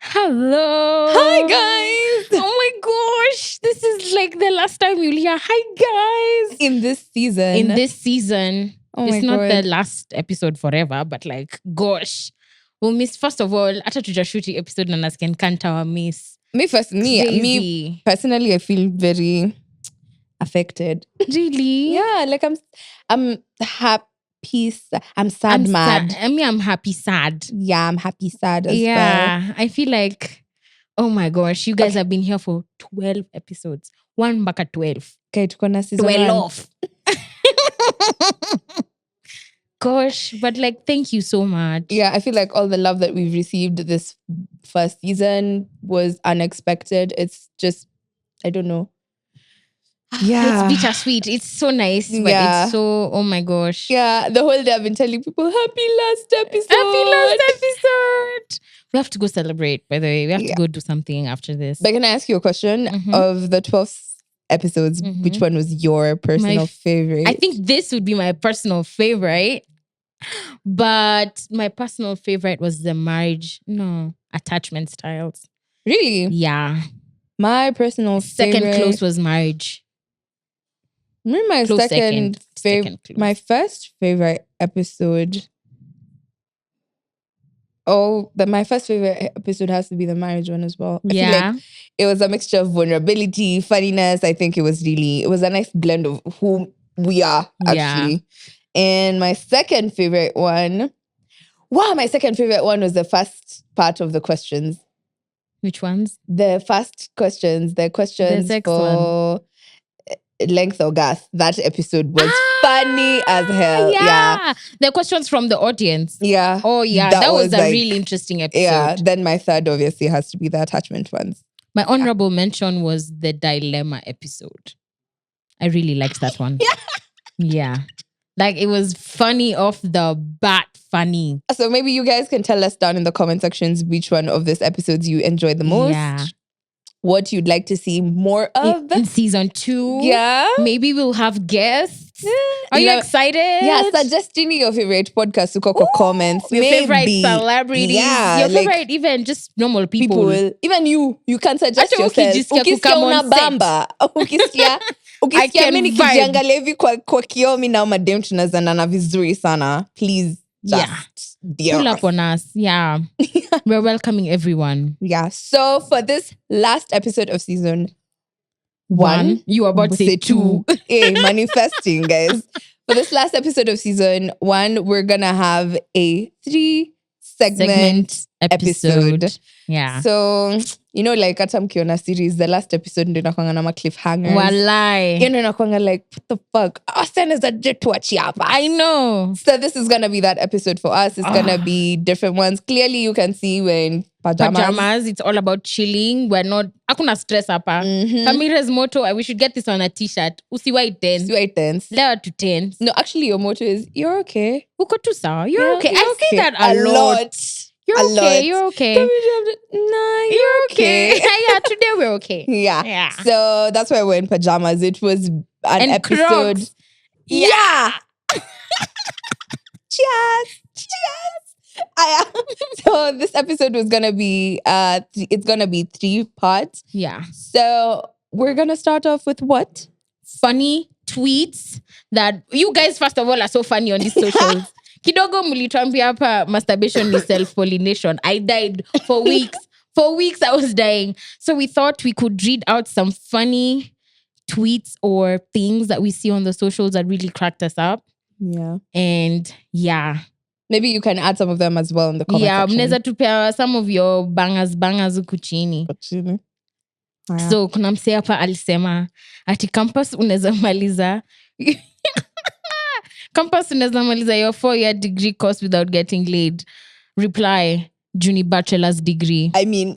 Hello. Hi, guys. Oh my gosh. This is like the last time you'll hear hi, guys. In this season. In this season. Oh my it's not God. the last episode forever, but like, gosh. We'll miss, first of all, hata tujashuti episode na nasikia nkanta miss. Me Crazy. personally, I feel very affected. Really? Yeah, like I'm happy. I'm sad, mad. Sad. I mean, I'm happy, sad. Yeah, I'm happy, sad as well. Yeah. I feel like, oh my gosh, you guys have been here for 12 episodes. 1 back at 12. Okay, tuko na season 12. Gosh, but like, thank you so much. Yeah, I feel like all the love that we've received this first season was unexpected. It's just, I don't know. Yeah. It's bittersweet. It's so nice, but it's so, oh my gosh. Yeah, the whole day I've been telling people, happy last episode. Happy last episode. We have to go celebrate, by the way. We have to go do something after this. But can I ask you a question? Of the 12 episodes, which one was your personal favorite? I think this would be my personal favorite. But my personal favorite was the attachment styles. Really? Yeah. My personal Second favorite. close was marriage. Remember my Close second favorite. close. My first favorite episode. My first favorite episode has to be the marriage one as well. I feel like it was a mixture of vulnerability, funniness. I think it was a nice blend of who we are, actually. Yeah. And my second favorite one was the first part of the questions. Which ones? The first questions, the next for length or girth. That episode was funny as hell. Yeah. The questions from the audience. Yeah. Oh, yeah. That was a really interesting episode. Yeah. Then my third obviously has to be the attachment ones. My honorable mention was the dilemma episode. I really liked that one. Yeah. Like, it was funny off the bat, funny. So maybe you guys can tell us down in the comment sections which one of these episodes you enjoyed the most. Yeah. What you'd like to see more of. In season 2. Yeah. Maybe we'll have guests. Are you excited? Yeah, suggest any of your favorite podcasts to comments. Your Maybe. favorite celebrities. Yeah, your favorite even just normal people. Even you can suggest Acha yourself. ukijisikia Ukisikia kucome on una bamba. Ukisikia can mimi vibe. nikijiangalia hivi kwa kioo mimi na madem tunazanana vizuri sana. Please just pull up on us. Yeah. We're welcoming everyone. Yeah. So for this last episode of season 1, you were about to say 2. Manifesting, guys. For this last episode of season 1, we're gonna have a 3-segment episode. Yeah. So, like hata mkiona series, the last episode ndio inakuanga na cliffhangers. Walai. Ndio inakuanga like, what the fuck? Austin is a tuachi hapa. I know. So this is gonna be that episode for us. It's gonna be different ones. Clearly, you can see we're in pajamas. It's all about chilling. We're not. Hakuna stress hapa. Kamira's motto. We should get this on a t-shirt. Usiwai tense. Leo to tense. No, actually, your motto is you're okay. Uko tu sawa. You're okay. You're I okay. say that a lot. You're A okay. lot. You're okay. No, you're okay. Yeah, today we're okay. Yeah. So that's why we're in pajamas. It was an episode. Crocs. Yeah. Cheers. So this episode was gonna be it's gonna be 3 parts. Yeah. So we're gonna start off with what? Funny tweets that you guys, first of all, are so funny on these socials. Kidogo mlituambia hapa masturbation is self-pollination. I died for weeks. For weeks I was dying. So we thought we could read out some funny tweets or things that we see on the socials that really cracked us up. Yeah. And yeah. Maybe you can add some of them as well in the comment section. Mnaweza tupea some of your bangers huku chini. So kuna msee hapa alisema ati campus unaweza maliza your 4-year degree course without getting laid. Reply, Juni bachelor's degree. I mean,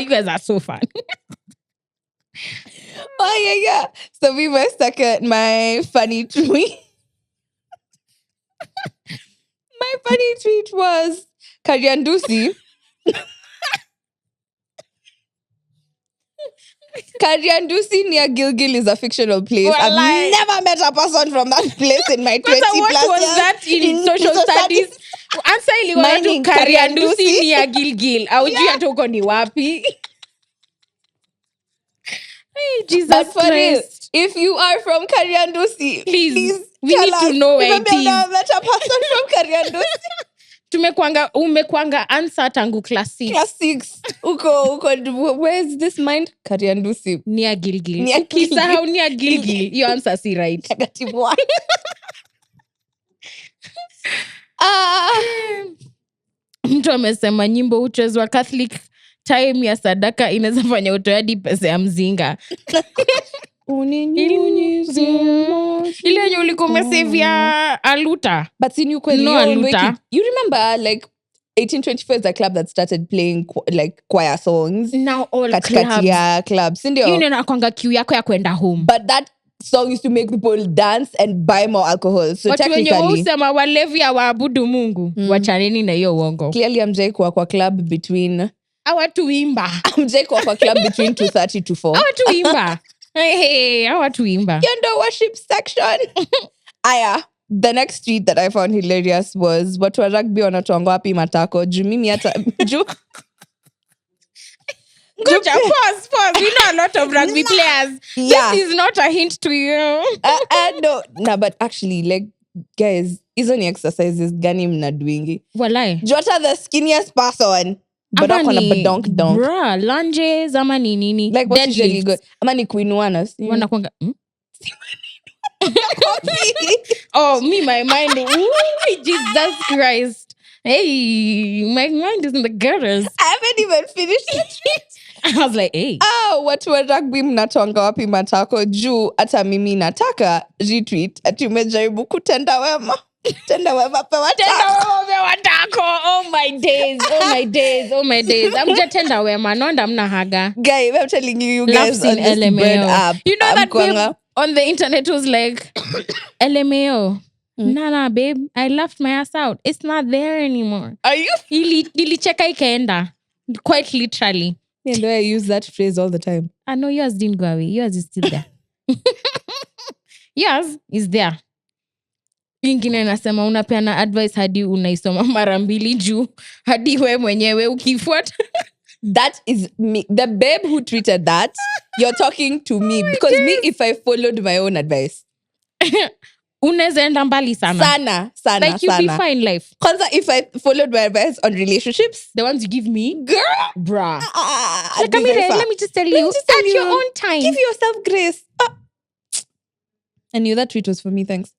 you guys are so fun. Oh yeah. So we were stuck at my funny tweet. My funny tweet was Kariandusi. Kariandusi near Gilgil is a fictional place. Well, I've never met a person from that place in my 20 plus what was years. that in social studies? Answer ilikuwa tu Mining, Kariandusi Kariandusi. near Gilgil. Aujui hata uko ni wapi. Hey, Jesus But for real, Christ. if you are from Kariandusi, Please, we tell need to us. know where it Maybe I've is. never met a person from Kariandusi. Umekwanga answer tangu class 6. Class 6. Uko, where's this mind? Kariandusi. Near Gilgil. Near Gilgil. Ukisahau near Gilgil, your answer si right. Negative 1. Mtu amesema nyimbo uchezwa Catholic time ya sadaka inaweza fanya utoaji pesa ya mzinga. Ile yenye ulikuwa umesavia aluta. But in Ukraine, No aluta. you remember like 1824 is a club that started playing like choir songs. Now all Katikati ya clubs. Hiyo ndio nakwanga kiu yako ya kwenda home. But that song used to make people dance and buy more alcohol. So watu wenye technically, usema walevi hawaabudu Mungu. Wachaneni na hiyo uongo. clearly I'm kwa club between Hawatuimba. kwa club between 2:30 to 4. Hawatuimba. Hey, hawatuimba. The worship section. Aya, the next tweet that I found hilarious was watu wa rugby wanatuanga wapi matako juu mimi hata Goja, pause. We know a lot of rugby players. Yeah. This is not a hint to you. No, but actually, like, guys, hizo ni exercises gani mnadoingi? Walai. Jota the skinniest person, but not on a badonk. Bruh, lunges ama ni nini? Like, what's Deadlifts. usually good? Ama ni kuinuana. Wanakwanga, Oh, my mind. Ooh, Jesus Christ. Hey, my mind is in the gutters. I haven't even finished the tweet. I was like, hey. Watu wa rugby mnatonga wapi matako juu hata mimi nataka retweet ati umejaribu kutenda wema. Tenda wema pewa tako. Oh my days. I'm just tender wema. No, I'm not haga. Guy, I'm telling you guys Laughs on in this LMAO. bread app. You know that Kwanga. babe on the internet was like, LMAO. Nah, babe. I laughed my ass out. It's not there anymore. Are you? Nilicheka ikaenda. Quite literally. Yeah, no, I use that phrase all the time. I know yours didn't go away. Yours is still there. Yours is there. Ingine nasema unapeana advice hadi unaisoma mara mbili juu hadi we mwenyewe ukifuata. That is me. The babe who tweeted that, you're talking to me. Because me, if I followed my own advice. Unaweza enda mbali sana. Sana. Like you'll be fine in life. Kwanza, if I followed my advice on relationships. The ones you give me. Girl. Bruh. I'd Like, be very far. let me just tell you. At your own time. Give yourself grace. I knew that tweet was for me, thanks.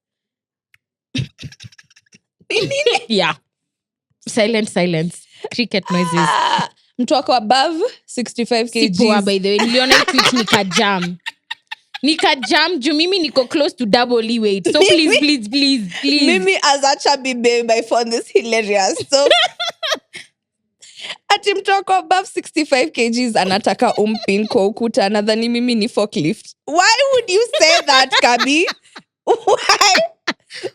Yeah. Silence. Cricket noises. Mtu wako above 65 kg. Sipoa, by the way. Niliona hii tweet nikajam juu mimi niko close to double weight. So please. Mimi as a chubby babe, I found this hilarious. So ati mtu wako above 65 kgs anataka umpin kwa ukuta nadhani mimi ni forklift. Why would you say that, Kabi?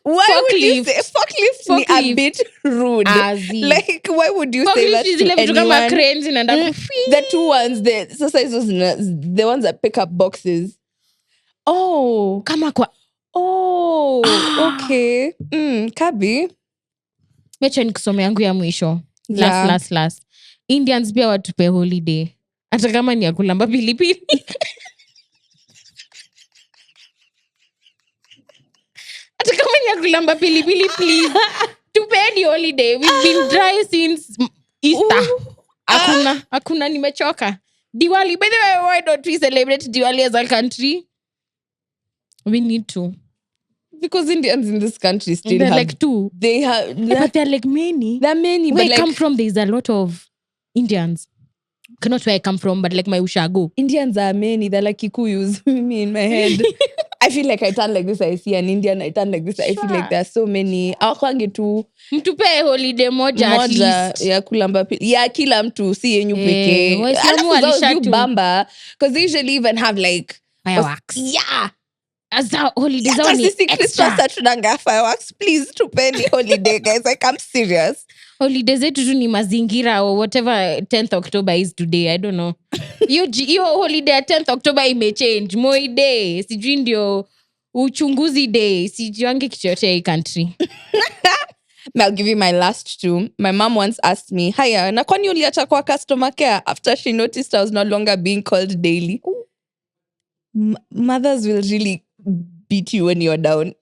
Why would you say forklift? Ni a bit rude. Like, why would you say that to anyone? Cranes The two ones, the ones that pick up boxes. Oh, kama kwa okay. Kabi. Mecha nikusome yangu ya mwisho. Yeah. Last. Indians pia watupe holiday. Hata kama ni ya kulamba pilipili. Hata kama ni ya kulamba pilipili, please. Tupeni holiday. We've been dry since Easter. Hakuna nimechoka. Diwali. By the way, why don't we celebrate Diwali as a country? We need to. Because Indians in this country still they're have... like two. They have... But they're like many. There are many, where but I come from, there's a lot of Indians. Not where I come from, but like my Ushago. Indians are many. They're like Kikuyus. Me in my head. I feel like I turn like this, I see an Indian, I turn like this. I feel like there are so many. Akwange tu. Mtupe holiday moja at least. Ya kulamba ya kila mtu si yenyu peke. Waislamu walishatu. Bamba. Because they usually even have like... Fireworks. Yeah. as our holidays Hata zao ni sisi extra. Christmas hatunanga fireworks. Please tupeni holiday, guys. Like, I'm serious. Holidays zetu tu ni mazingira or whatever 10th October is today. I don't know. Hiyo holiday ya 10th October imechange. Moi Day, sijui ndio uchunguzi day, sijuangi kitu yote hii country. I'll give you my last two. My mom once asked me, haya, na kwani uliacha kwa customer care after she noticed I was no longer being called daily? Mothers will really beat you when you're down.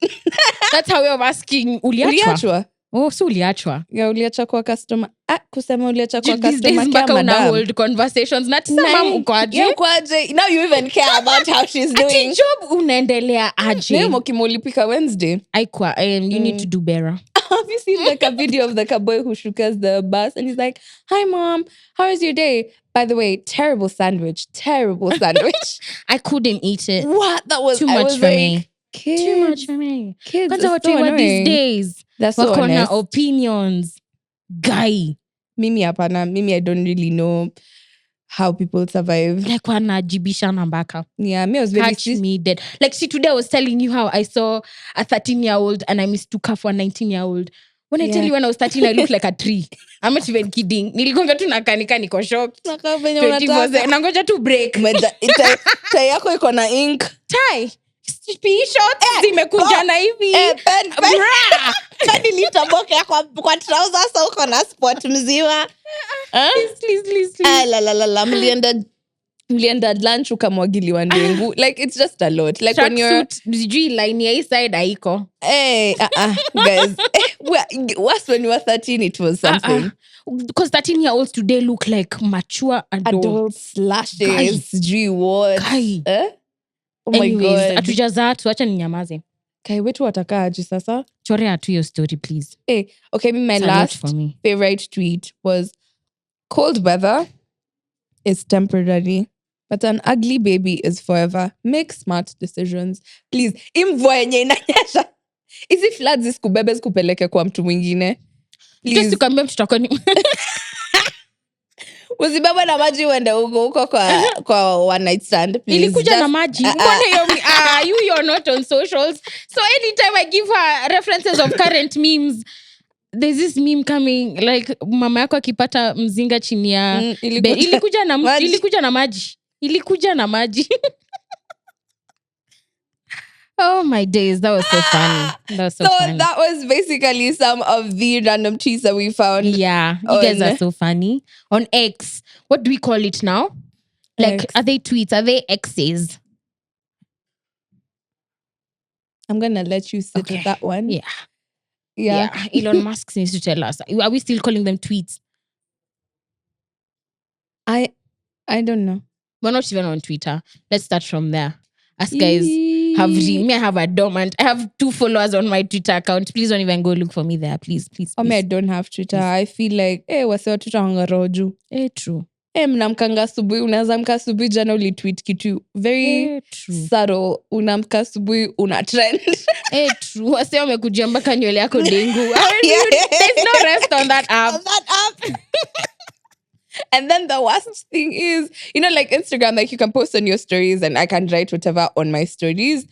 That's how way of asking, uliachwa? Oh, so uliachwa. Yeah, uliacha kwa customer. Kusema uliacha kwa These customer days, care, una madam. hold conversations. Na tisa mam ukoaje? Yeah, ukoaje. Now you even care about how she's doing. Ati job unaendelea aje? Nemo kimulipika Wednesday. Aikwa, you need to do better. Have you seen like a video of the boy who shook us the bus and he's like, hi mom, how was your day? By the way, terrible sandwich. I couldn't eat it. What? That was too much for me. Kids, too much for me. Kids Kwanza are watu so wa annoying. these days. That's so Wako na honest. opinions. Guy. Mimi hapana. Mimi, I don't really know how people survive. Like wanajibishana mpaka. Yeah, me I was very Catch me dead. Like see, today I was telling you how I saw a 13-year-old and I mistook her for a 19-year-old. When I tell you when I was 13, I looked like a tree. I'm not even kidding. Niligonga tu na kanika niko shocked. 24/7. Nangoja tu break. Tai yako iko na ink. Tai. P shorts zimekuja na hivi. Pen. Kani litaboka kwa trousers au uko na spot mzima. Please. La. Mlienda lunch ukamwagiliwa ndengu. Like, it's just a lot. Like when you're... Sijui line ya hii side haiko. Guys. Worse when you were 13, it was something. Because 13-year-olds today look like mature adults. Lashes. Sijui what. Oh my God. Atujazaa tu, acha ninyamaze. Kai, wetu watakaji sasa? Chorea tu your story, please. Okay, my last favorite tweet was, cold weather is temporary, but an ugly baby is forever. Make smart decisions. Please, imvua yenye inanyesha. Hizi floods zisikubebe zikupeleke kwa mtu mwingine. Just tukaambia mtoto wako ni... Usibebe na maji uende huko kwa one night stand, please. Ilikuja na maji. You're not on socials. So anytime I give her references of current memes, there's this meme coming, like mama yako akipata mzinga chini ya ilikuja na maji. Oh my days, that was so funny. That was basically some of the random tweets that we found. Yeah, you guys are so funny. On X, what do we call it now? Like, X. Are they tweets? Are they X's? I'm gonna let you sit with that one. Yeah. Elon Musk needs to tell us. Are we still calling them tweets? I don't know. We're not even on Twitter. Let's start from there. Us guys I have a dormant. I have 2 followers on my Twitter account. Please don't even go look for me there. Please. I don't have Twitter. Please. I feel like, wase wa Twitter hanga roju. True. Mnamkanga asubuhi, unaweza mka asubuhi jana ulitweet kitu very subtle. Unamka asubuhi una trend. True. Wase wamekujia mpaka nywele yako dengu. There's no rest on that app. And then the worst thing is, like Instagram, like you can post on your stories and I can write whatever on my stories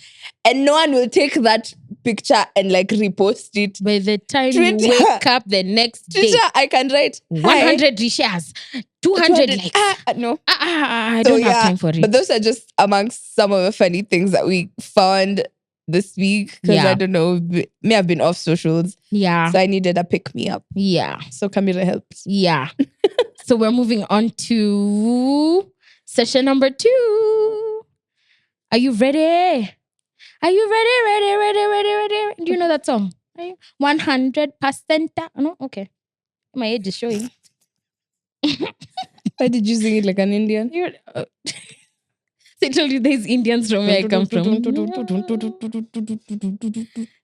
and no one will take that picture and like repost it. By the time you wake up the next day, Twitter, I can write 100 reshares, 200 likes. No. I don't have time for it. But those are just amongst some of the funny things that we found this week. Because I don't know, may have been off socials. Yeah. So I needed a pick-me-up. Yeah. So Camila helped. Yeah. So we're moving on to session number 2. Are you ready? Are you ready? Do you know that song? 100%. No? Okay. My age is showing. Why did you sing it like an Indian? I told you there's Indians from where I come from.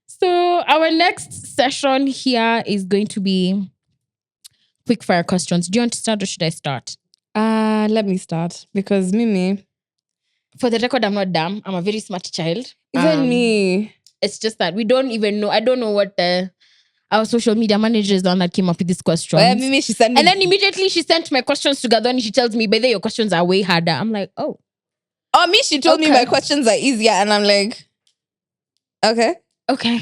So our next session here is going to be quick fire questions. Do you want to start or should I start? Let me start because Mimi. For the record, I'm not dumb. I'm a very smart child. Even me. It's just that we don't even know. I don't know what our social media manager is the one that came up with this question. Mimi, she sent me. And then immediately she sent my questions together and she tells me, by the way, your questions are way harder. I'm like, oh. Me, she told me my questions are easier and I'm like, Okay. Okay.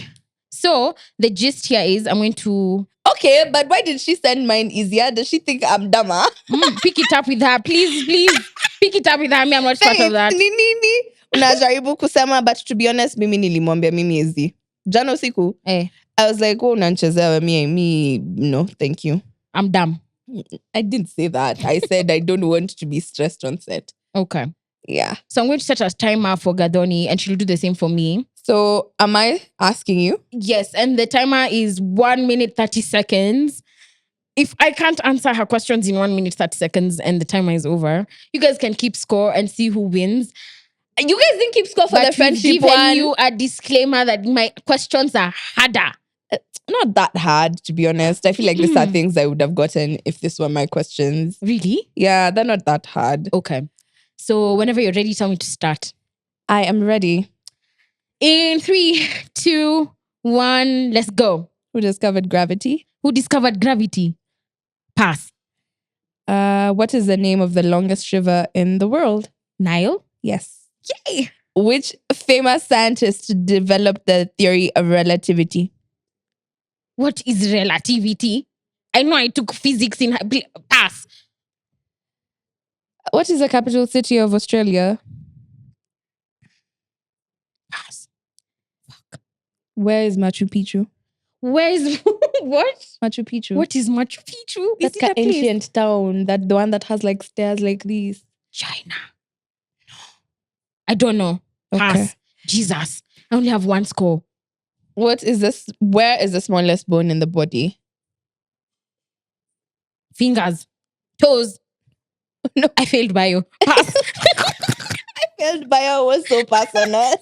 So the gist here is I'm going to Okay, but why did she send mine easier? Does she think I'm dumber? pick it up with her. Please. Pick it up with her. Me, I'm not part of that. Nini. Unajaribu kusema, but to be honest, mimi nilimwambia mimi easy. Jana usiku. Eh, I was like, oh, unanichezea me, no, thank you. I'm dumb. I didn't say that. I said I don't want to be stressed on set. Okay. Yeah. So I'm going to set a timer for Gadoni and she'll do the same for me. So am I asking you? Yes, and the timer is 1 minute 30 seconds. If I can't answer her questions in 1 minute 30 seconds and the timer is over, you guys can keep score and see who wins. You guys didn't keep score for the friendship we've given one. you a disclaimer that my questions are harder. Not that hard, to be honest. I feel like these are things I would have gotten if this were my questions. Really? Yeah, they're not that hard. Okay. So whenever you're ready, tell me to start. I am ready. In 3, 2, 1, let's go. Who discovered gravity? Who discovered gravity? Pass. What is the name of the longest river in the world? Nile? Yes. Yay! Which famous scientist developed the theory of relativity? What is relativity? I know I took physics in pass. What is the capital city of Australia? Pass. Fuck. Where is Machu Picchu? Where is what? Machu Picchu. What is Machu Picchu? That's an ancient town. That the one that has like stairs like these. China. No. I don't know. Pass. Okay. Jesus. I only have one score. What is this? Where is the smallest bone in the body? Fingers. Toes. No. I failed bio. Pass. I failed bio. Was so personal.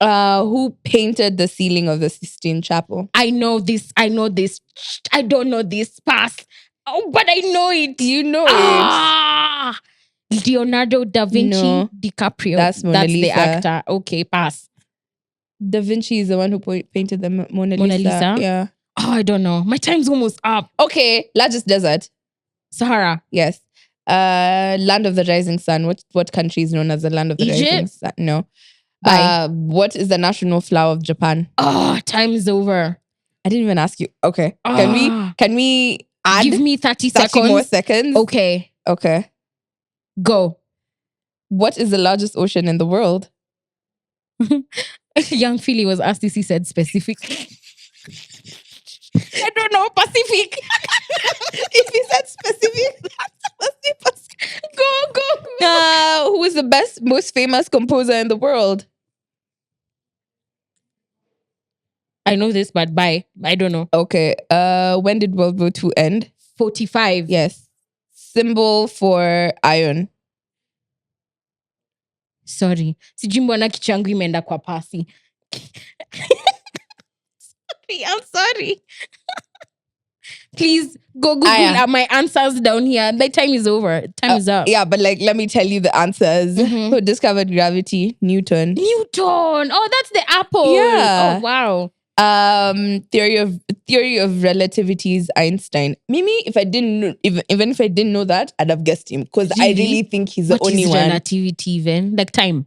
Who painted the ceiling of the Sistine Chapel? I know this. I don't know this. Pass. Oh, but I know it. You know it. Leonardo da Vinci, No. DiCaprio. That's Mona Lisa. The actor. Okay, pass. Da Vinci is the one who painted the Mona Lisa. Yeah. Oh, I don't know. My time's almost up. Okay, largest desert. Sahara. Yes. Land of the rising sun. What country is known as the land of the rising sun? No. What is the national flower of Japan? Oh, time is over. I didn't even ask you. Okay. Can we add? Give me 30 30 more seconds. Okay. Go. What is the largest ocean in the world? Young Philly was asked this. He said specific. I don't know. Pacific. If he said specific, that must be Pacific. Go. Who is the most famous composer in the world? I know this, but bye. I don't know. Okay. When did World War II end? 45. Yes. Symbol for iron. Sorry. Sijui mbona kichangu imeenda kwa pasi. I'm sorry. Please go Google my answers down here. My time is over. Time is up. Yeah, but let me tell you the answers. Mm-hmm. Who discovered gravity? Newton. Oh, that's the apple. Yeah. Oh, wow. Theory of relativity is Einstein. Mimi, if I didn't know, even if I didn't know that, I'd have guessed him because I really think he's the only one. What is relativity even? Like time.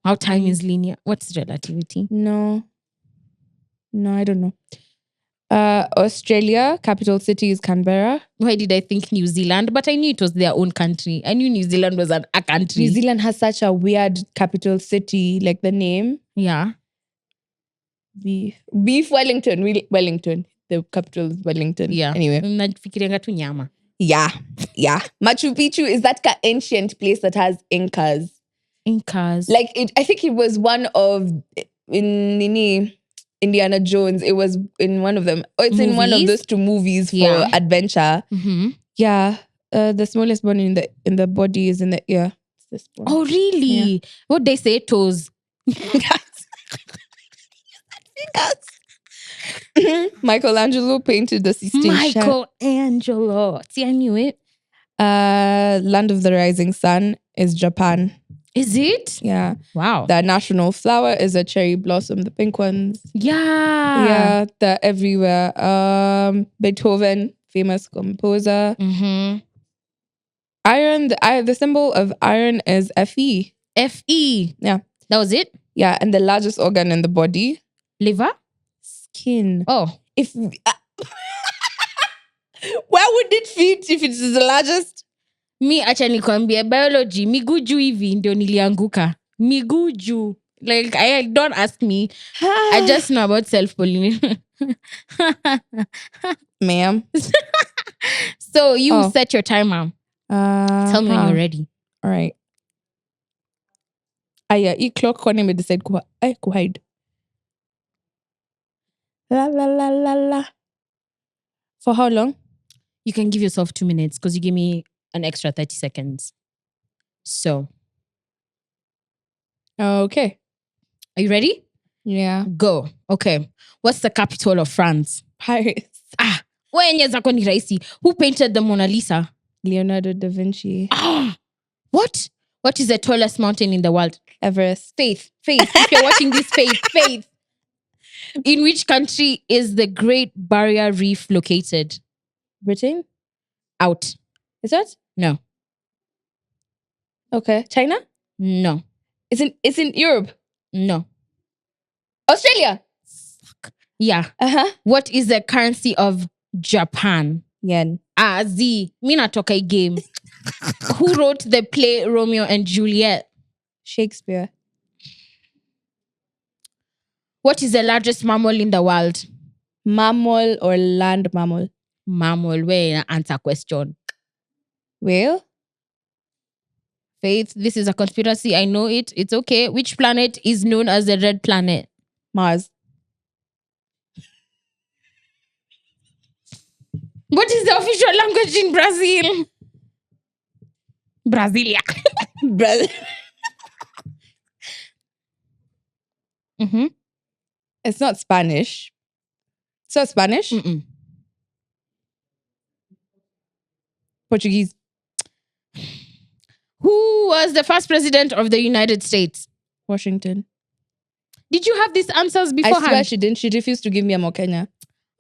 How time is linear. What's relativity? No, I don't know. Australia, capital city is Canberra. Why did I think New Zealand? But I knew it was their own country. I knew New Zealand was a country. New Zealand has such a weird capital city, like the name. Yeah. Beef Wellington. The capital is Wellington. Yeah. Anyway. Nafikirianga tu nyama. Yeah. Machu Picchu is that ancient place that has Incas. Like I think it was one of Indiana Jones. It was in one of them. Oh, it's Movies? In one of those two movies for adventure. Mm-hmm. Yeah. The smallest bone in the body is in the ear. It's this one. Oh, really? Yeah. What they say? Toes. Michelangelo painted the Sistine Chapel. Michelangelo. See, I knew it. Land of the rising sun is Japan. Is it? Yeah. Wow. The national flower is a cherry blossom, the pink ones. Yeah. They're everywhere. Beethoven, famous composer. Mm-hmm. Iron, the symbol of iron is Fe. Fe. Yeah. That was it? Yeah, and the largest organ in the body? Liver? Skin. Oh. If where would it fit if it is the largest? Mi acha nikwambie biology miguu juu hivi ndio nilianguka. Miguu juu. Like don't ask me. I just know about self-pollination. Ma'am. So you set your timer. Tell me when you're ready. All right. Aya, hii clock kwani imedecide kuhide. La. For how long? You can give yourself 2 minutes because you give me an extra 30 seconds. So. Okay. Are you ready? Yeah. Go. Okay. What's the capital of France? Paris. Wenye zako ni rahisi. Who painted the Mona Lisa? Leonardo da Vinci. What? What is the tallest mountain in the world? Everest. Faith. If you're watching this, faith. In which country is the Great Barrier Reef located? Britain? Out. Is that? No. Okay. China? No. It's in Europe? No. Australia? Fuck. Yeah. What is the currency of Japan? Yen. Z. Mi natoka hii game. Who wrote the play Romeo and Juliet? Shakespeare. What is the largest mammal in the world? Mammal or land mammal? Mammal. Where answer question. Whale? Faith, this is a conspiracy. I know it. It's okay. Which planet is known as the red planet? Mars. What is the official language in Brazil? Brasilia. Brazil. It's not Spanish. It's not Spanish? Mm-mm. Portuguese. Who was the first president of the United States? Washington. Did you have these answers beforehand? I swear she didn't. She refused to give me a Mokenya.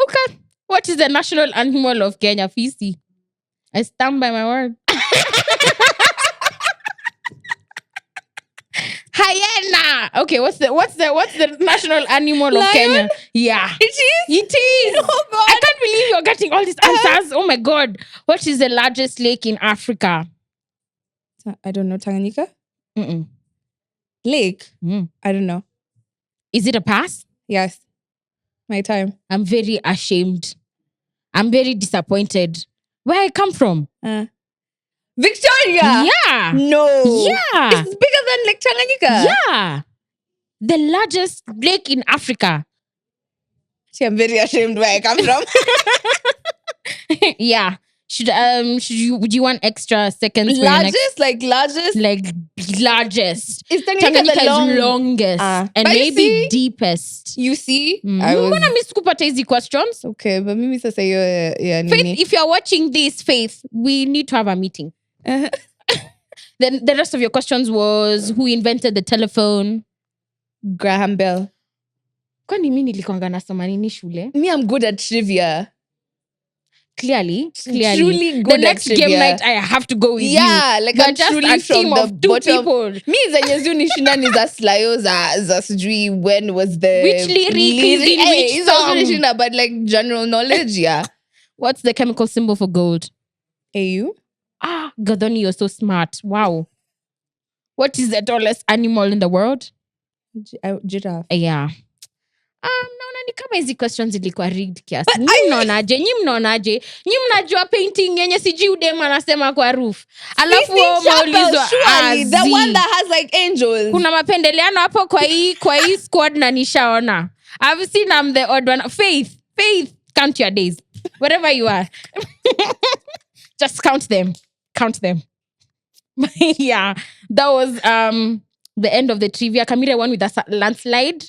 Okay. What is the national animal of Kenya? Fisi. I stand by my word. Hyena. Okay, what's the national animal of Kenya? Yeah. It is. Oh God. I can't believe you're getting all these answers. Oh my God. What is the largest lake in Africa? I don't know. Tanganyika? Mm-mm. Lake? I don't know. Is it a pass? Yes. My time. I'm very ashamed. I'm very disappointed. Where I come from? Victoria! Yeah. No. Yeah. It's bigger than Lake Tanganyika. Yeah. The largest lake in Africa. See, I'm very ashamed where I come from. Yeah. Would you want extra seconds for largest? Like largest? Like largest. Is Tanganyika Tanganyika the is longest and but maybe deepest. You see? Mbona miss kupata hizi questions? Okay, but mimi sasa hiyo yeah, Faith, if you're watching this, Faith, we need to have a meeting. Then the rest of your questions was who invented the telephone? Graham Bell. Kwani mimi nilikuanga nasoma nini shule? Me, I'm good at trivia. Clearly. Truly good the next at trivia. game night, I have to go with you. Yeah, like I'm just truly a from team the of two bottom. people. Me zenye zi unishinda ni za slayo za sijui when was the Which lyric is in which song? Unishinda, but like general knowledge, yeah. What's the chemical symbol for gold? AU? Gadoni, you're so smart. Wow. What is the tallest animal in the world? Giraffe. Yeah. Naona ni kama hizi questions ilikuwa rigged kiasi. Nyi mnaonaje? Nyi mnajua painting yenye sijui udemu anasema kwa roof. Alafu maulizwa the one that has like angels. Kuna mapendeleano hapo kwa hii squad na nishaona. I've seen I'm the odd one. Faith, count your days. Wherever you are. Just count them. Yeah. That was the end of the trivia. Kamira won with a landslide.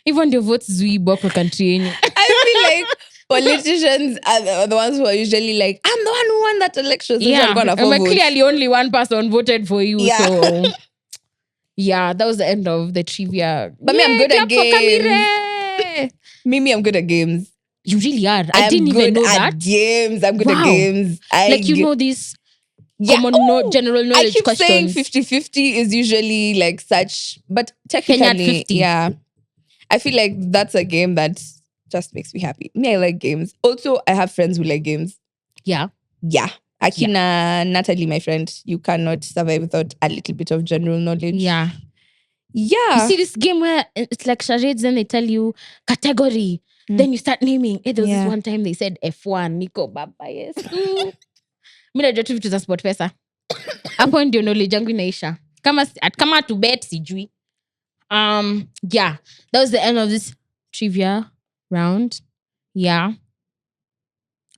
Even the votes zuibo kwa country yenyu. I feel like politicians are the ones who are usually like, I'm the one who won that election. So yeah, I'm gonna vote. Clearly only one person voted for you. Yeah. So yeah, that was the end of the trivia. But me, I'm good at games. Mimi, I'm good at games. You really are. I didn't even know that. Games. I'm good at games. Like you know this general I knowledge keep saying questions. 50-50 is usually like such, but Kenya at technically, 50. yeah. I feel like that's a game that just makes me happy. Me, I like games. Also, I have friends who like games. Yeah. Yeah. Akina, Natalie, my friend, you cannot survive without a little bit of general knowledge. Yeah. Yeah. You see this game where it's like charades, and they tell you category. Then you start naming. There was this one time they said F1, Nico Baba, yes. Mi najua tu vitu za sport pesa. Hapo ndio knowledge yangu inaisha. Kama to bet sijui. Yeah. That was the end of this trivia round. Yeah.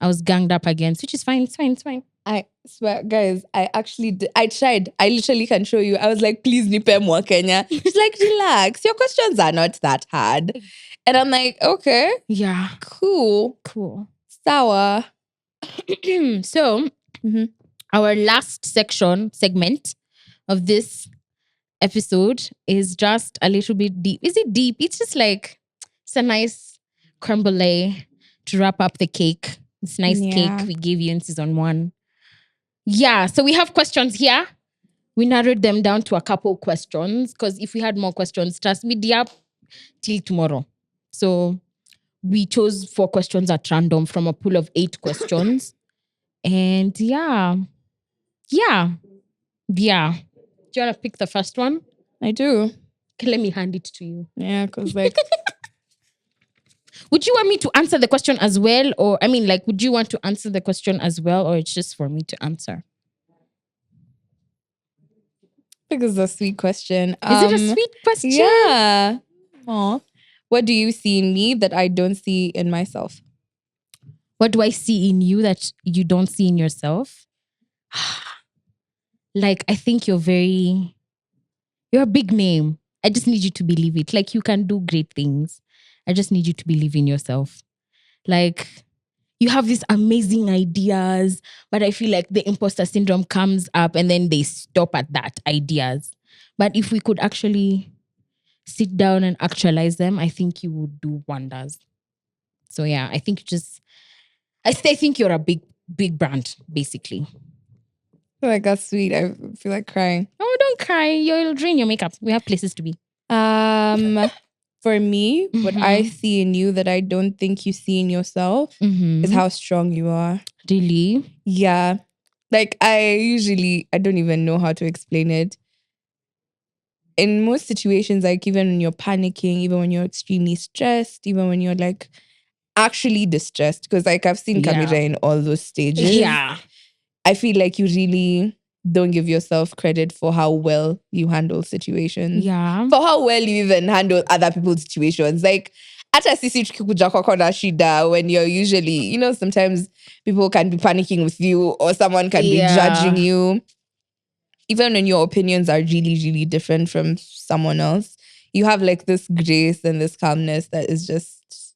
I was ganged up against, which is fine. It's fine. I swear, guys, I actually did. I tried. I literally can show you. I was like, please nipe more Kenya. She's like, relax. Your questions are not that hard. And I'm like, okay. Yeah. Cool. Sour. So, our last segment of this episode is just a little bit deep. Is it deep? It's just like, it's a nice creme brulee to wrap up the cake. This nice cake we gave you in season 1. Yeah, so we have questions here. We narrowed them down to a couple questions because if we had more questions, trust me, till tomorrow. So we chose 4 questions at random from a pool of 8 questions. And yeah. Do you want to pick the first one? I do. Okay, let me hand it to you. Yeah, because like... Would you want me to answer the question as well? Or, I mean, like, would you want to answer the question as well? Or it's just for me to answer? I think it's a sweet question. Is it a sweet question? Yeah. Aww. What do you see in me that I don't see in myself? What do I see in you that you don't see in yourself? Like, I think you're a big name. I just need you to believe it. Like, you can do great things. I just need you to believe in yourself. Like, you have these amazing ideas, but I feel like the imposter syndrome comes up and then they stop at that ideas. But if we could actually sit down and actualize them, I think you would do wonders. So yeah, I think I think you're a big brand, basically. I feel like that's sweet. I feel like crying. Oh, don't cry. You'll drain your makeup. We have places to be. For me, what I see in you that I don't think you see in yourself is how strong you are. Really? Yeah. Like I don't even know how to explain it. In most situations, like even when you're panicking, even when you're extremely stressed, even when you're like actually distressed, because like I've seen Camila in all those stages. Yeah. I feel like you really don't give yourself credit for how well you handle situations. Yeah. For how well you even handle other people's situations. Like, hata sisi tukikuja kwako na shida, when you're usually, sometimes people can be panicking with you or someone can be judging you. Even when your opinions are really, really different from someone else, you have like this grace and this calmness that is just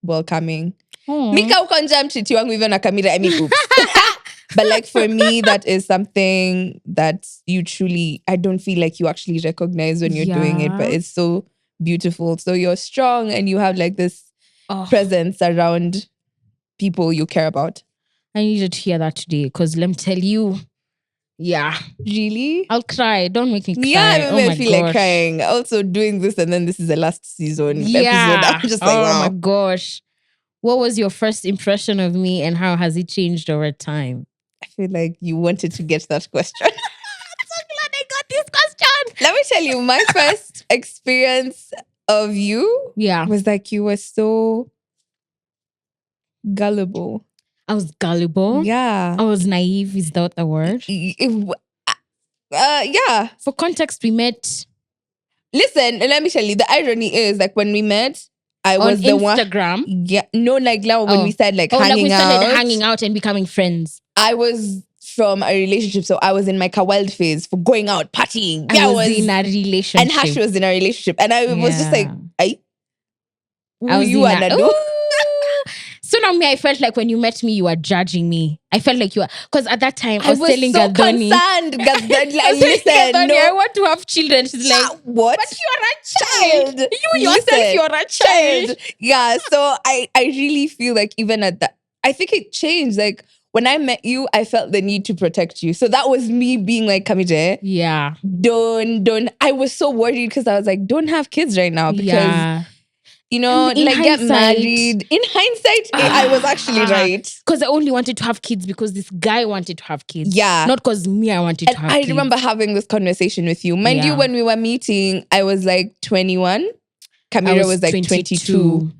welcoming. Mika ukonja mchiti wangu even na Kamira, I mean, oops. But like for me, that is something that I don't feel like you actually recognize when you're doing it, but it's so beautiful. So you're strong and you have like this presence around people you care about. I needed to hear that today because let me tell you, Really? I'll cry. Don't make me cry. Yeah, I feel like crying. Also doing this and then this is the last season episode. I'm just like, wow. Oh my gosh. What was your first impression of me and how has it changed over time? I feel like you wanted to get that question. I'm so glad I got this question. Let me tell you, my first experience of you was like you were so gullible. I was gullible? Yeah. I was naive. Is that the word? Yeah. For context, we met. Listen, let me tell you, the irony is like when we met, I was the one. On Instagram? Yeah. No, like now when we started hanging out. We started hanging out and becoming friends. I was from a relationship, so I was in my wild phase for going out, partying. I was in a relationship. And Hash was in a relationship. And I was just like, I was you wanna do? So now I felt like when you met me, you were judging me. I felt like you were, because at that time I was telling so Gadoni. Concerned. Listen, I want to have children. She's like, what? But you're a child. You yourself, Listen, you're a child. Yeah, so I really feel like even at that, I think it changed. Like when I met you, I felt the need to protect you. So that was me being like, Kamije, Yeah. don't. I was so worried because I was like, don't have kids right now because, you know, In like get hindsight- married. In hindsight, I was actually right. Because I only wanted to have kids because this guy wanted to have kids. Yeah. Not because me, I wanted And to have I kids. remember having this conversation with you. Mind you, Yeah. when we were meeting, I was like 21. I Kamira was like 22.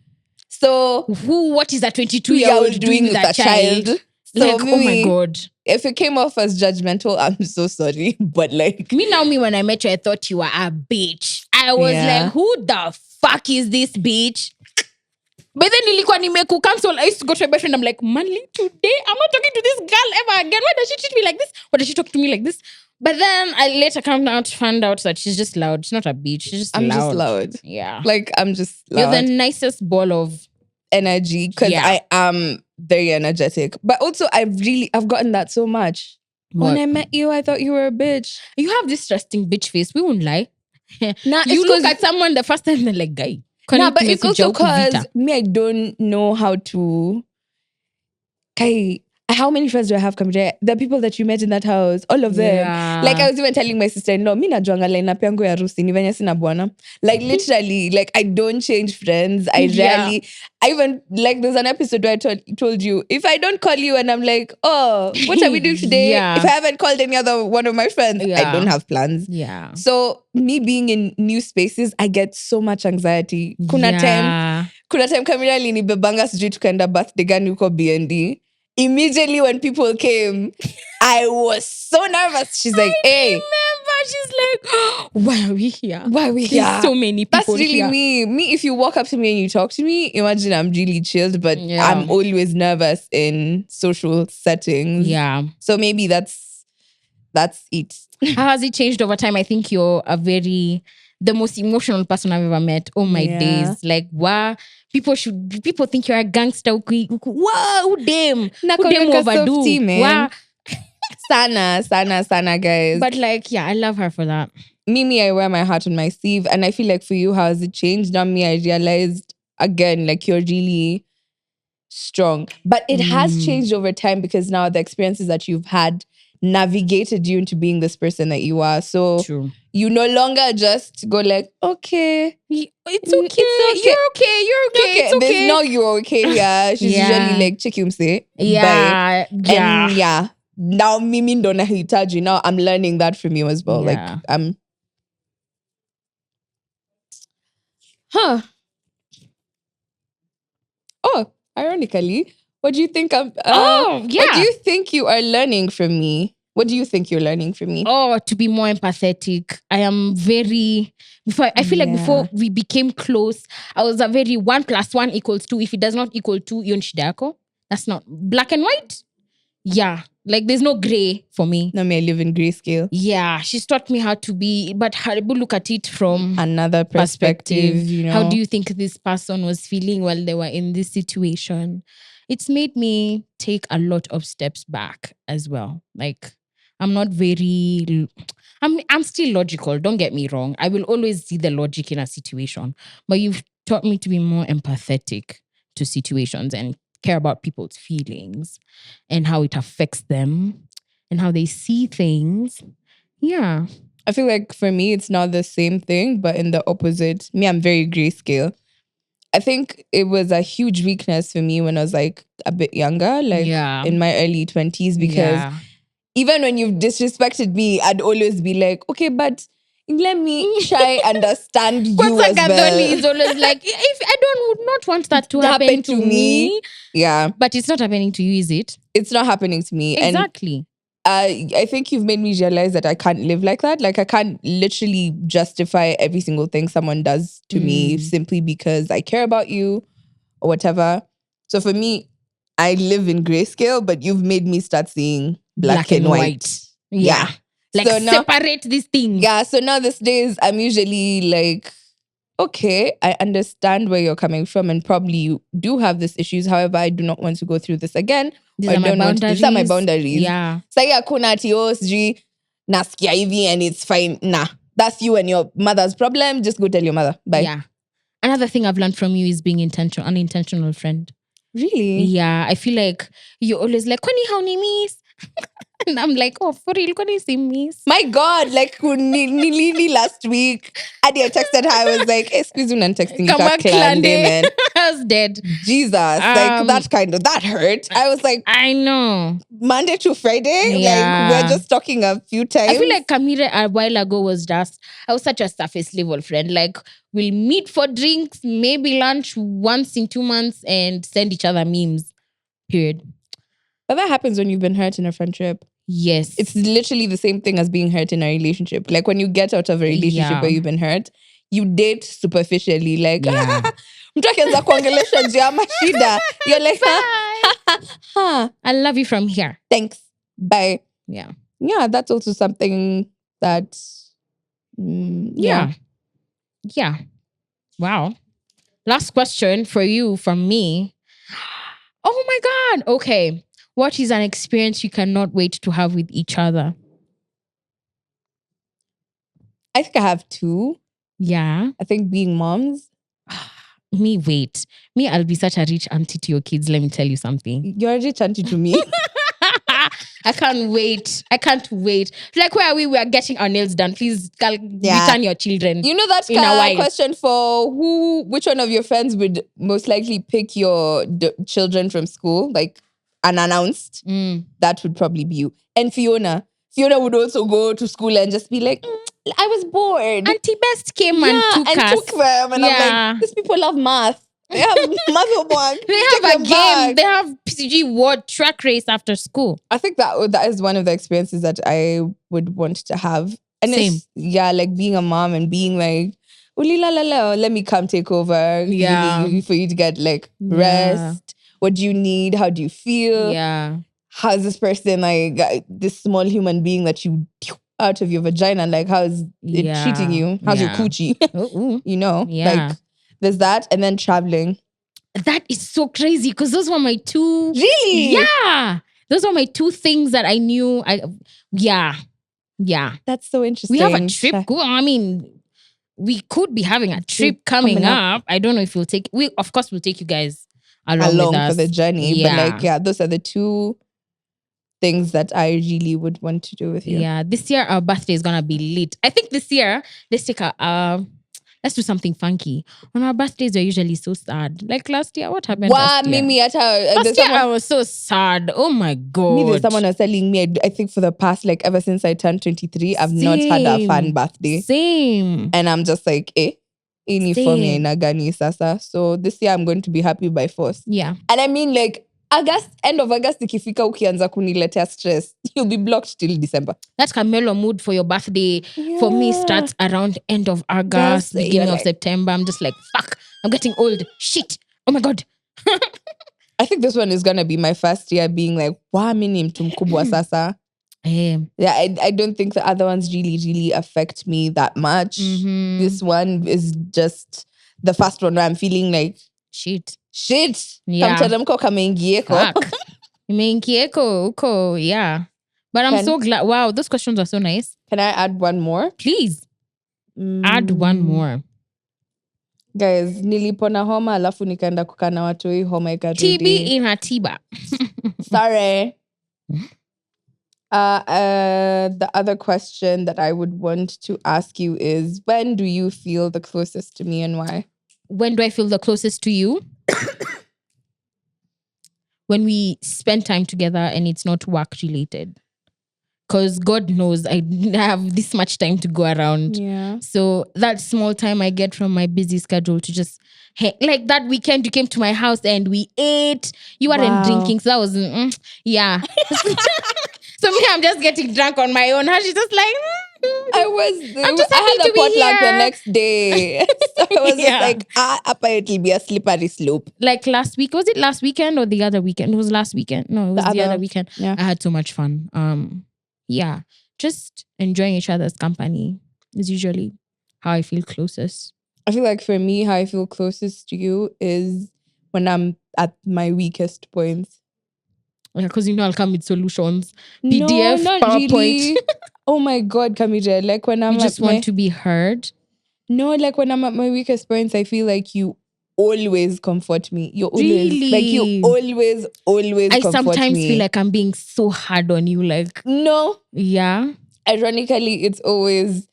So What is a 22 yeah, year I was old doing with a child? So Like, oh my Mimi, God. if it came off as judgmental, I'm so sorry. But like, Me, when I met you, I thought you were a bitch. I was Yeah. like, who the fuck is this bitch? But then nilikuwa nimekucancel. I used to go to my boyfriend. I'm like, Manly, today I'm not talking to this girl ever again. Why does she treat me like this? Why does she talk to me like this? But then I later found out that she's just loud. She's not a bitch. She's just I'm loud. just loud. Yeah. Like, I'm just loud. You're the nicest ball of energy because Yeah. I am very energetic. But also, I've gotten that so much. What? When I met you, I thought you were a bitch. You have this resting bitch face. We won't lie. Nah, You it's look 'cause- at someone the first time, they're like, guy. Nah, but it's tumekuja also huku vita. because me, I don't know how to. Kai, how many friends do I have come there? The people that you met in that house, all of them. Yeah. Like I was even telling my sister-in-law, mi najuanga lineup yangu ya harusi ni venye sina bwana. Like literally, like I don't change friends. I Yeah. rarely. I even like there's an episode where I told you if I don't call you and I'm like, oh, what are we doing today? Yeah. If I haven't called any other one of my friends, I Yeah. don't have plans. Yeah. So me being in new spaces, I get so much anxiety. Kuna time Kamila alinibebanga sijui tukaenda birthday gani huko BND. Immediately when people came, I was so nervous. She's like, hey. Remember, she's like, why are we here? Why are we There's here? so many people That's really here. me. Me, if you walk up to me and you talk to me, imagine I'm really chilled, but Yeah. I'm always nervous in social settings. Yeah. So maybe that's it. How has it changed over time? I think you're the most emotional person I've ever met. Oh my Yeah. days. Like, wow. People think you're a gangster. Wow, damn. Nakonga overdo. softy, man. Wow. Sana, guys. But like, yeah, I love her for that. Mimi, I wear my heart on my sleeve. And I feel like for you, how has it changed? Now me, I realized again, like you're really strong. But it has changed over time because now the experiences that you've had navigated you into being this person that you are. So True. you no longer just go like, okay. It's okay. You're okay. It's okay. There's no you're okay here. She's Yeah. usually like, chikumse. Yeah. Yeah. And yeah. Now Mimi ndo nahitaji. Now I'm learning that from you as well. Yeah. Like I'm Oh, ironically, what do you think I'm Oh, yeah. What do you think you are learning from me? What do you think you're learning from me? Oh, to be more empathetic. I am very I feel like Yeah. before we became close, I was a very 1 + 1 = 2. If it does not equal 2, yun shida yako. That's not black and white. Yeah. Like there's no gray for me. No, me, I live in grayscale. Yeah. She's taught me how to be, but Haribu look at it from Another perspective, you know. How do you think this person was feeling while they were in this situation? It's made me take a lot of steps back as well. Like I'm not very I'm still logical, don't get me wrong. I will always see the logic in a situation, but you've taught me to be more empathetic to situations and care about people's feelings and how it affects them and how they see things. Yeah. I feel like for me, it's not the same thing, but in the opposite. Me, I'm very grayscale. I think it was a huge weakness for me when I was like a bit younger, like Yeah. in my early 20s, because Yeah. even when you've disrespected me, I'd always be like, okay, but let me try understand you as Gadoni well. is always like, if I would not want that to happen Happen to to me. me. Yeah, But it's not happening to you, is it? it's not happening to me. Exactly. And I think you've made me realize that I can't live like that. Like I can't literally justify every single thing someone does to me simply because I care about you or whatever. So for me, I live in grayscale, but you've made me start seeing black and white. Yeah. Like So now- separate these things. Yeah, so now these days I'm usually like, okay, I understand where you're coming from and probably you do have these issues. However, I do not want to go through this again. These Or I are my don't want to- boundaries. These are my boundaries. Yeah. Say hakuna ati sijui nasikia hivi and it's fine. Nah, that's you and your mother's problem. Just go tell your mother. Bye. Yeah. Another thing I've learned from you is being unintentional friend. Really? Yeah, I feel like you're always like, Kwani how ni miss? And I'm like, oh, for real, Kwani si miss? My God, like nearly last week, I texted her. I was like, excuse me, I'm texting you, Kama clan day, man. I was dead. Jesus, like that hurt. I was like, I know. Monday to Friday, Yeah. like we're just talking a few times. I feel like Kamira a while ago I was such a surface level friend. Like, we'll meet for drinks, maybe lunch once in 2 months and send each other memes. Period. But that happens when you've been hurt in a friendship. Yes. It's literally the same thing as being hurt in a relationship. Like when you get out of a relationship where you've been hurt, you date superficially. Like, mtu akianza kuongelesha juu ya mashida, you're like, I love you from here. Thanks. Bye. Yeah. Yeah, that's also something that, Yeah. Wow. Last question for you from me. Oh my God. Okay. What is an experience you cannot wait to have with each other? I think I have two. Yeah. I think being moms. Me, I'll be such a rich auntie to your kids. Let me tell you something. You're a rich auntie to me. I can't wait. Like, where are we? We are getting our nails done. Please return your children. You know that kind of question for which one of your friends would most likely pick your children from school, like unannounced? That would probably be you. And Fiona would also go to school and just be like, I was bored. Auntie Best came and took them. And I'm like, these people love math. They have math homework. They have a game. Back. They have PCG World Track Race after school. I think that is one of the experiences that I would want to have. And same. Like being a mom and being like, let me come take over. Yeah. For you to get like rest. What do you need? How do you feel? Yeah. How's this person, like this small human being that you out of your vagina, like how's it treating you? How's your coochie? You know? Yeah. Like there's that, and then traveling. That is so crazy because those were my two. Really? Yeah. Those were my two things that I knew. Yeah. That's so interesting. We have a trip. I mean, we could be having a trip coming up. I don't know if we'll take. Of course, we'll take you guys along with us for the journey. But like, those are the two things that I really would want to do with you. Yeah. This year, our birthday is gonna be lit. I think this year, let's do something funky. On our birthdays, we're usually so sad. Like last year, what happened last year? Last year, I was so sad. Oh my God. Someone was telling me, I think for the past, like ever since I turned 23, I've not had a fun birthday. Same. And I'm just like, ini for me inagani sasa. So this year, I'm going to be happy by force. Yeah. And I mean, like, end of August, ikifika ukianza kuniletea stress, you'll be blocked till December. That Camelo mood for your birthday, for me, starts around end of August, beginning of September. I'm just like, fuck, I'm getting old. Shit. Oh my God. I think this one is going to be my first year being like, wow, mimi mtu mkubwa sasa. Yeah, I don't think the other ones really affect me that much. This one is just the first one where I'm feeling like, shit. Yeah. Kamteremko kameingieko. Imeingieko uko, yeah. But I'm so glad. Wow, those questions are so nice. Can I add one more? Please. Add one more. Guys, nilipona homa alafu nikaenda kukaa na watoi homa ikarudi. TB in her tiba. Sorry. The other question that I would want to ask you is, when do you feel the closest to me and why? When do I feel the closest to you? When we spend time together and it's not work related. Because God knows I have this much time to go around. Yeah. So that small time I get from my busy schedule to just, like that weekend you came to my house and we ate. You weren't drinking. So that was, yeah. So me, I'm just getting drunk on my own. She's just like, I'm just happy to be here. The next day. So I was just like, it'll be a slippery slope. Like last week, was it last weekend or the other weekend? It was last weekend. No, it was the other weekend. Yeah. I had so much fun. Yeah, just enjoying each other's company is usually how I feel closest. I feel like for me, how I feel closest to you is when I'm at my weakest points. Because I'll come with solutions. PDF, no, not PowerPoint. Really. Oh my God, Kamija. Like when I'm you just want to be heard. No, like when I'm at my weakest points, I feel like you always comfort me. You always Really? like you always I comfort sometimes me. feel like I'm being so hard on you. Like, no. yeah. Ironically, it's always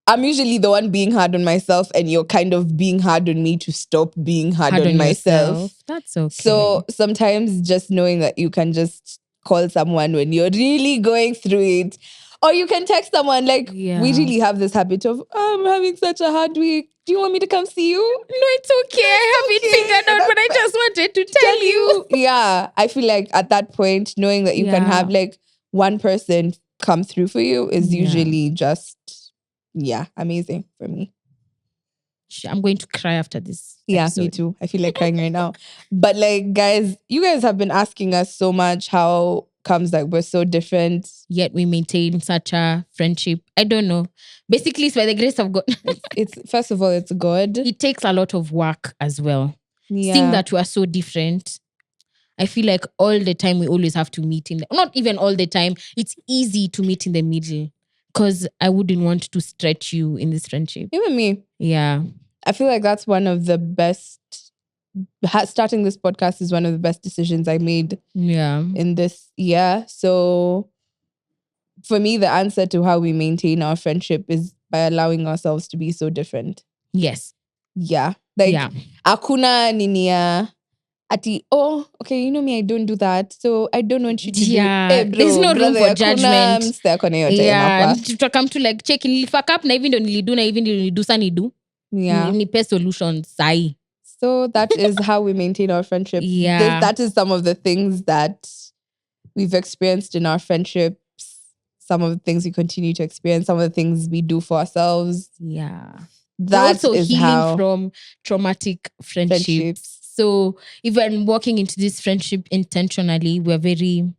I'm usually the one being hard on myself, and you're kind of being hard on me to stop being hard on myself. Yourself. That's okay. So sometimes just knowing that you can just call someone when you're really going through it, or you can text someone. Like we really have this habit of, I'm having such a hard week. Do you want me to come see you? No, it's okay. I haven't figured out, but I just wanted to tell you. Yeah, I feel like at that point, knowing that you can have like one person come through for you is usually just, amazing for me. I'm going to cry after this. Yeah, me too. I feel like crying right now. But like, guys, you guys have been asking us so much how comes like we're so different, yet we maintain such a friendship. I don't know. Basically, it's by the grace of God. it's first of all, it's God. It takes a lot of work as well. Yeah. Seeing that we are so different, I feel like all the time we always have to meet not even all the time. It's easy to meet in the middle because I wouldn't want to stretch you in this friendship. Even me. Yeah. I feel like that's one of the best. Starting this podcast is one of the best decisions I made. Yeah. In this year. So for me, the answer to how we maintain our friendship is by allowing ourselves to be so different. Yes. Yeah. Like akuna ninia ati, oh, okay, you know me, I don't do that. So I don't want you to do. Hey, bro, there's no room for judgment. Yeah. Come to like check in fuck up na even nilidu na even nilidu sa nidu. Yeah. Nipe solutions sai. So that is how we maintain our friendship. Yeah. That is some of the things that we've experienced in our friendships. Some of the things we continue to experience. Some of the things we do for ourselves. Yeah. That also is healing how from traumatic friendships. So even walking into this friendship intentionally, we're very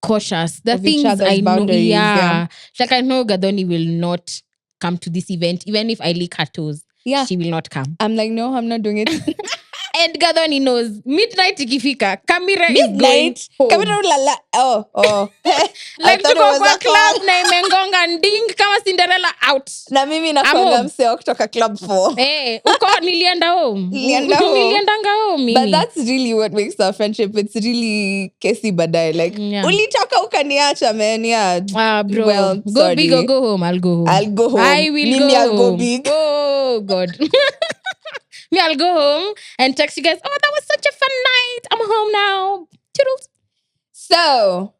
cautious. The things I know, like I know Gadoni will not come to this event, even if I lick her toes. Yeah, she will not come. I'm like, no, I'm not doing it. And Gadoni knows midnight ikifika, Kamira is going home. Kamira ulala. Oh. Like tuko kwa club na imengonga nding kama Cinderella out. Na mimi nakwanga mseo kutoka club 4. Uko nilienda home. Niliendanga home. But that's really what makes our friendship. It's really kesi badai. Like, ulitoka ukaniacha, man. Yeah. Bro. Well, go sorry. big or go home. I'll go home. I will I'll go big. Oh, God. Me, I'll go home and text you guys, oh, that was such a fun night. I'm home now. Toodles. So,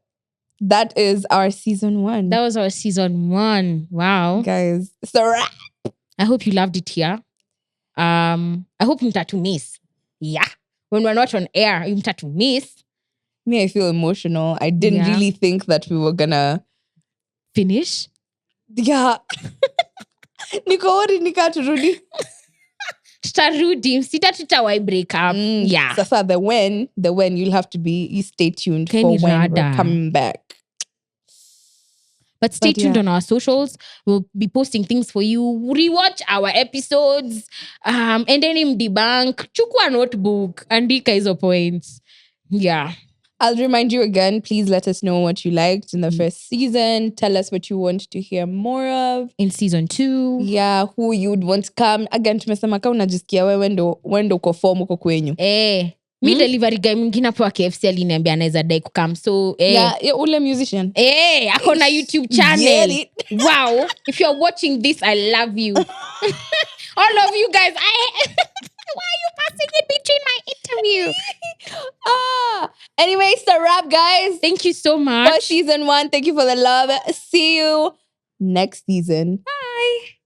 that is our season 1. That was our season 1. Wow. Guys, so I hope you loved it here. I hope you to miss. Yeah. When we're not on air, you to miss. Me, I feel emotional. I didn't really think that we were gonna finish. Yeah. Niko ori nikaturudi. Tutarudi, sitatuta break up. Yeah. Sasa the when you'll have to you stay tuned for when we're coming back. But stay tuned on our socials. We'll be posting things for you. Rewatch our episodes. And then in debunk. Chukua notebook. Andika hizo points. Yeah. I'll remind you again, please let us know what you liked in the first season. Tell us what you want to hear more of. In season 2. Yeah, who you'd want to come. Again, tumesema kama unajisikia wewe wendo uko form uko kwenyu. Mi delivery guy mwingine hapo wa KFC aliniambia anaweza dai kukam. So, ule musician. Ako na YouTube channel. Wow. If you're watching this, I love you. All of you guys, why are you passing it between my interview? Anyway, it's a wrap, guys. Thank you so much for season 1. Thank you for the love. See you next season. Bye.